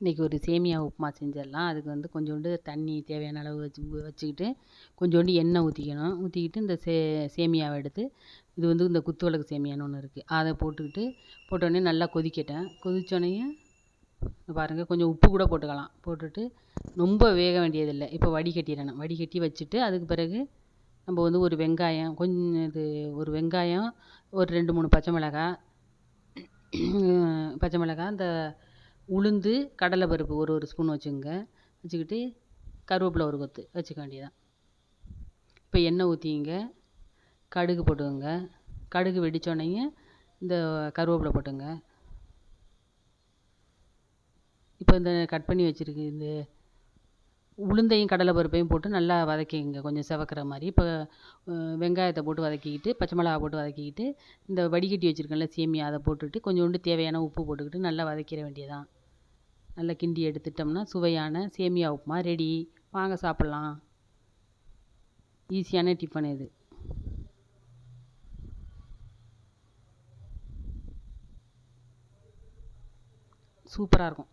இன்றைக்கி ஒரு சேமியா உப்புமா செஞ்சிடலாம். அதுக்கு வந்து கொஞ்சோண்டு தண்ணி தேவையான அளவு வச்சுக்கிட்டு கொஞ்சோண்டு எண்ணெய் ஊற்றிக்கணும். ஊற்றிக்கிட்டு இந்த சேமியாவை எடுத்து இது வந்து இந்த குத்து விளக்கு சேமியான்னு ஒன்று இருக்குது, அதை போட்டோடனே நல்லா கொதிக்கட்டேன். கொதித்தோடனே பாருங்கள், கொஞ்சம் உப்பு கூட போட்டுக்கலாம். போட்டுட்டு ரொம்ப வேக வேண்டியதில்லை. இப்போ வடிகட்டிடணும். வடிகட்டி வச்சுட்டு அதுக்கு பிறகு நம்ம வந்து ஒரு வெங்காயம் ஒரு வெங்காயம், ஒரு 2 3 பச்சை மிளகாய், இந்த உளுந்து, கடலைப்பருப்பு ஒரு ஸ்பூன் வச்சுக்கோங்க. வச்சுக்கிட்டு கருவேப்பிலை ஒரு கொத்து வச்சுக்க வேண்டியதான். இப்போ எண்ணெய் ஊற்றிங்க, கடுகு போட்டுக்கோங்க. கடுகு வெடித்தோடனே இந்த கருவேப்பிலை போட்டுங்க. இப்போ இந்த கட் பண்ணி வச்சுருக்கு இந்த உளுந்தையும் கடலைப்பருப்பையும் போட்டு நல்லா வதக்கிங்க, கொஞ்சம் செவக்கிற மாதிரி. இப்போ வெங்காயத்தை போட்டு வதக்கிக்கிட்டு, பச்சை மிளகா போட்டு வதக்கிக்கிட்டு, இந்த வடிகட்டி வச்சுருக்கேன்ல சேமியா, அதை போட்டுட்டு கொஞ்சோண்டு தேவையான உப்பு போட்டுக்கிட்டு நல்லா வதக்கிற வேண்டியதான். நல்லா கிண்டி எடுத்துட்டோம்னா சுவையான சேமியா உப்புமா ரெடி. வாங்க சாப்பிட்லாம். ஈஸியான டிஃபன் இது. சூப்பராக இருக்கும்.